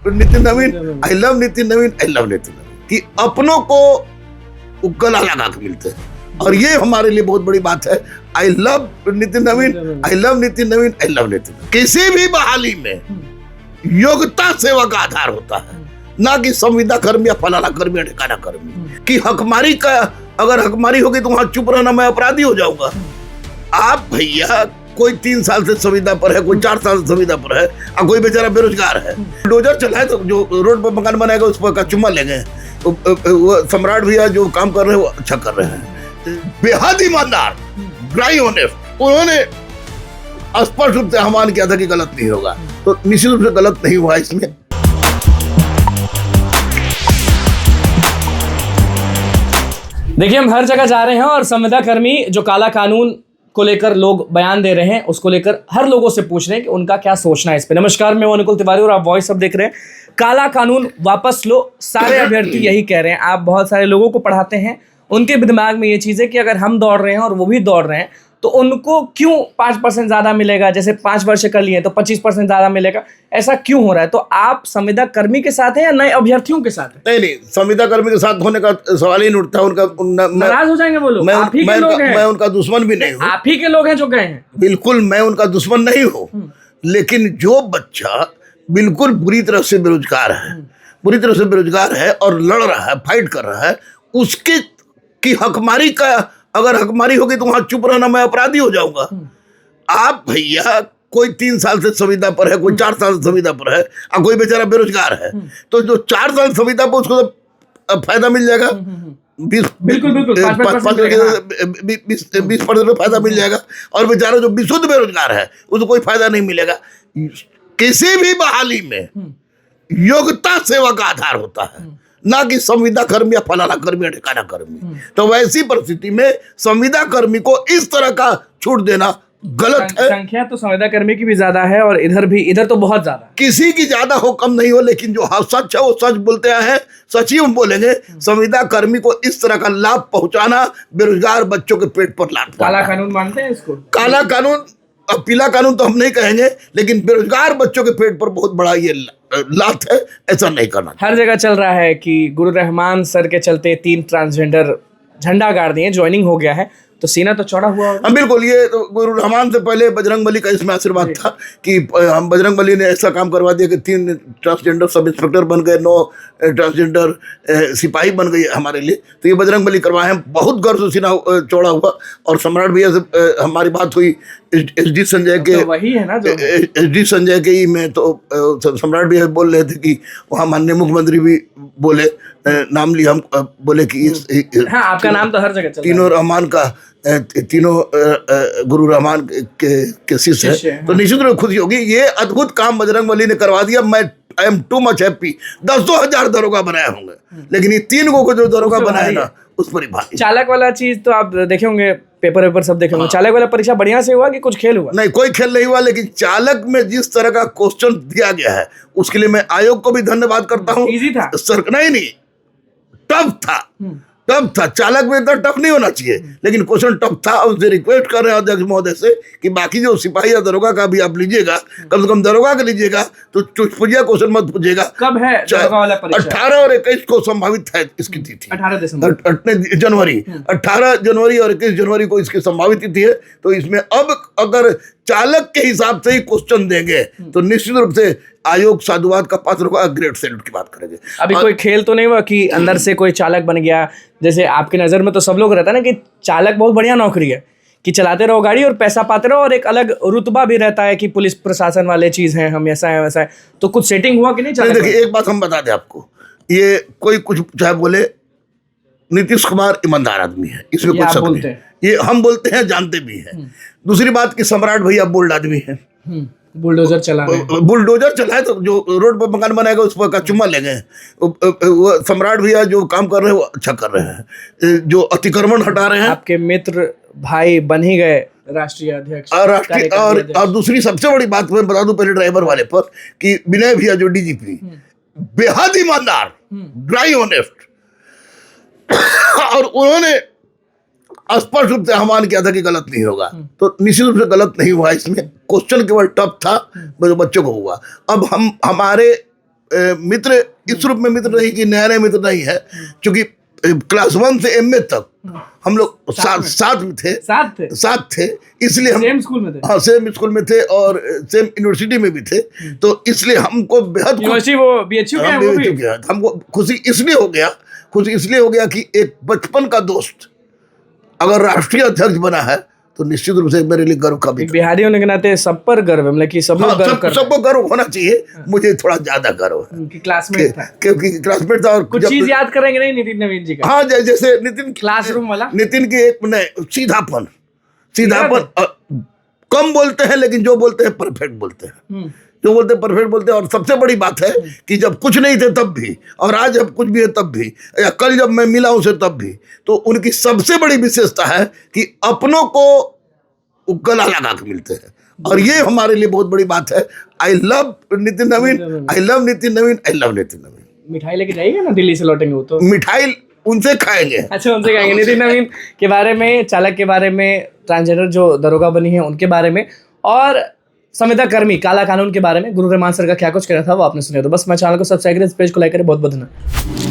Nitin Naveen, I love Nitin Naveen, I love Nitin Naveen, कि अपनों को गला लगा के मिलते हैं। और ये हमारे लिए बहुत बड़ी बात है। I love Nitin Naveen, I love Nitin Naveen, I love Nitin. किसी भी बहाली में योग्यता सेवा का आधार होता है, ना कि संविदा कर्मी या फलाना कर्मी या ठिकाना कर्मी की हकमारी का। अगर हकमारी होगी तो वहां चुप रहना, मैं अपराधी हो जाऊंगा। आप भैया, कोई 3 साल से संविदा पर है, कोई 4 साल से संविदा पर है, और कोई बेचारा बेरोजगार है। बुलडोजर चला है तो जो रोड पर मकान बनाएगा उस पर का चुम्मा लेंगे। वो सम्राट भैया जो काम कर रहे हैं वो अच्छा कर रहे हैं, बेहद ईमानदार, ड्राई ऑनेस्ट। उन्होंने स्पष्ट रूप से आह्वान किया था कि गलत नहीं होगा, तो निश्चित रूप से गलत नहीं हुआ इसमें। देखिए, हम हर जगह जा रहे हैं और संविदा कर्मी जो काला कानून को लेकर लोग बयान दे रहे हैं, उसको लेकर हर लोगों से पूछ रहे हैं कि उनका क्या सोचना है इस पे। नमस्कार, मैं अनुकूल तिवारी और आप वॉइस अब देख रहे हैं। काला कानून वापस लो, सारे अभ्यर्थी यही कह रहे हैं। आप बहुत सारे लोगों को पढ़ाते हैं, उनके भी दिमाग में ये चीज़ है कि अगर हम दौड़ रहे हैं और वो भी दौड़ रहे हैं तो उनको क्यों 5% ज़्यादा मिलेगा। जैसे 5 वर्ष कर लिए तो 25% ज़्यादा मिलेगा, ऐसा क्यों हो रहा है? तो आप संविदा कर्मी के साथ हैं या नए अभ्यर्थियों के साथ हैं? नहीं, संविदा कर्मी के साथ होने का सवाल ही नहीं उठता। नाराज हो जाएंगे वो लोग। आप ही के लोग हैं। मैं उनका दुश्मन भी नहीं हूँ। आप ही के लोग हैं जो गए हैं। बिल्कुल, मैं उनका दुश्मन नहीं हूँ। लेकिन जो बच्चा बिल्कुल बुरी तरह से बेरोजगार है और लड़ रहा है, फाइट कर रहा है, उसके की हकमारी का। अगर हकमारी होगी तो वहां चुप रहना, मैं अपराधी हो जाऊंगा। आप भैया, कोई 3 साल से संविदा पर है, कोई 4 साल से संविदा पर है, और कोई बेचारा बेरोजगार है, तो जो 4 साल संविदा पर उसको तो फायदा मिल जाएगा। 20% फायदा मिल जाएगा। और बेचारा जो विशुद्ध बेरोजगार है उसको कोई फायदा नहीं मिलेगा। किसी भी बहाली में योग्यता सेवा का आधार होता है, ना कि संविदा कर्मी या फलाना कर्मी या ठिकाना कर्मी। तो वैसी परिस्थिति में संविदा कर्मी को इस तरह का छूट देना गलत है। संख्या तो संविदा कर्मी की भी ज्यादा है और इधर तो बहुत ज्यादा। किसी की ज्यादा हो कम नहीं हो, लेकिन जो सच है वो सच बोलते हैं, सच ही हम बोलेंगे। संविदा कर्मी को इस तरह का लाभ पहुंचाना, बेरोजगार बच्चों के पेट पर लात। काला कानून मानते हैं इसको? काला कानून, अब पीला कानून तो हम नहीं कहेंगे, लेकिन बेरोजगार बच्चों के पेट पर बहुत बड़ा ये लात है। ऐसा नहीं करना। हर जगह चल रहा है कि गुरु रहमान सर के चलते 3 ट्रांसजेंडर झंडा गाड़ दिए, ज्वाइनिंग हो गया है, तो सीना तो चौड़ा हुआ होगा। बिल्कुल, ये तो गुरु रहमान से पहले बजरंगबली का इसमें आशीर्वाद था कि हम बजरंगबली ने ऐसा काम करवा दिया कि 3 ट्रांसजेंडर सब इंस्पेक्टर बन गए, 9 ट्रांसजेंडर सिपाही बन गए हमारे लिए। तो ये बजरंगबली करवाए हैं, बहुत गर्व से सीना चौड़ा हुआ। और सम्राट भैया से हमारी बात हुई एसडी संजय के, तो वही है ना जो एसडी संजय के ही में, तो सम्राट भैया बोल रहे थे कि वहाँ माननीय मुख्यमंत्री भी बोले, नाम लिया, हम बोले कि हाँ, आपका नाम तो हर जगह चलता है। तीनों रहमान का, तीनों गुरु रहमान के शिष्य है, तो निश्चित रूप से खुशी होगी। ये अद्भुत काम बजरंगबली ने करवा दिया। मैं I am too much happy. 10-2 हजार दरोगा बनाए होंगे, लेकिन ये 3 को जो दरोगा बनाए ना, उस पर ही भारी। चालक वाला चीज तो आप देखे होंगे, पेपर सब देखे होंगे। चालक वाला परीक्षा बढ़िया से हुआ कि कुछ खेल हुआ? नहीं, कोई खेल नहीं हुआ, लेकिन चालक में जिस तरह का क्वेश्चन दिया गया है उसके लिए मैं आयोग को भी धन्यवाद करता हूँ। इजी था सर? नहीं, टफ था। चालक में इतना टफ नहीं होना चाहिए, लेकिन क्वेश्चन टफ था। उनसे रिक्वेस्ट कर रहे हैं अध्यक्ष महोदय से कि बाकी जो सिपाही या दरोगा का भी आप लीजिएगा, कम से कम दरोगा का लीजिएगा, तो चुटपुटिया क्वेश्चन मत पूछिएगा। कब है दरोगा वाला परीक्षा? 18 और 21 को संभावित है इसकी तिथि। 18 जनवरी 18 जनवरी और 21 जनवरी को इसकी संभावित तिथि है। तो इसमें अब अगर चालक के हिसाब से ही क्वेश्चन देंगे तो निश्चित रूप से आयोग साधुवाद का पात्र होगा, ग्रेट सैल्यूट की बात करेंगे। अभी कोई खेल तो नहीं हुआ कि अंदर से कोई चालक बन गया? जैसे आपकी नज़र में तो सब लोग रहता है ना कि चालक बहुत बढ़िया नौकरी है, कि चलाते रहो गाड़ी और पैसा पाते रहो, और एक अलग रुतबा भी रहता है कि पुलिस प्रशासन वाले चीज़ हैं, हम ऐसा है वैसा है। तो कुछ सेटिंग हुआ कि नहीं? देखिए, एक बात हम बता दें आपको, ये कोई कुछ चाहे बोले, नीतीश कुमार ईमानदार आदमी है, इसमें कुछ शक नहीं। ये हम बोलते हैं, जानते भी हैं। दूसरी बात कि सम्राट भैया बोल्ड आदमी है। बुलडोजर चला है, तो जो रोड पर मकान बनाएगा उस पर का चुम्मा लेंगे। वो सम्राट भैया जो काम कर रहे हैं वो अच्छा कर रहे हैं, जो अतिक्रमण हटा रहे हैं। आपके मित्र भाई बन ही गए राष्ट्रीय अध्यक्ष। और दूसरी सबसे बड़ी बात मैं बता दूं पहले ड्राइवर वाले पर, कि विनय भैया जो डीजीपी, बेहद ईमानदार, ड्राई ऑनेस्ट, और उन्होंने स्पष्ट रूप से आह्वान किया था कि गलत नहीं होगा, तो निश्चित रूप से गलत नहीं हुआ। इसमें क्वेश्चन केवल टफ था जो बच्चों को हुआ। अब हमारे मित्र इस रूप में मित्र नहीं कि नया नया मित्र नहीं है, क्योंकि क्लास 1 से MA तक हम लोग साथ में थे, साथ थे, इसलिए हम सेम स्कूल में थे। हाँ, सेम स्कूल में थे और सेम यूनिवर्सिटी में भी थे, तो इसलिए हमको बेहद यूनिवर्सिटी वो BHU के हैं वो भी। हमको खुशी इसलिए हो गया कि एक बचपन का दोस्त अगर राष्ट्रीय अध्यक्ष बना है तो निश्चित रूप से मेरे लिए गर्व का भी। बिहारी होने के नाते सब पर गर्व है, मतलब कि सब लोग गर्व कर सबको गर्व होना चाहिए, मुझे थोड़ा ज्यादा गर्व है उनकी क्लासमेट था, क्योंकि क्लासमेट था। और कुछ चीज याद करेंगे नहीं नितिन नवीन जी का? हाँ, जैसे नितिन क्लासरूम वाला, नितिन की एक सीधापन, कम बोलते हैं लेकिन जो बोलते हैं परफेक्ट बोलते हैं, जो बोलते हैं परफेक्ट बोलते हैं। और सबसे बड़ी बात है कि जब कुछ नहीं थे तब भी, और आज जब कुछ भी है तब भी, या कल जब मैं मिला उनसे तब भी, तो उनकी सबसे बड़ी विशेषता है कि अपनों को गला लगा के मिलते हैं, और ये हमारे लिए बहुत बड़ी बात है। I love Nitin Naveen, I love Nitin Naveen, I love Nitin Naveen. मिठाई लेके जाइएगा ना, दिल्ली से लौटेंगे वो तो मिठाई उनसे खाएंगे। अच्छा, उनसे खाएंगे। नितिन नवीन के बारे में, चालक के बारे में, ट्रांसजेंडर जो दरोगा बनी है उनके बारे में, और संविदा कर्मी काला कानून के बारे में गुरु रहमान सर का क्या कुछ कहना था वो आपने सुना। तो बस मैं चैनल को सब्सक्राइब करें, इस पेज को लाइक करें। बहुत बहुत धन्यवाद।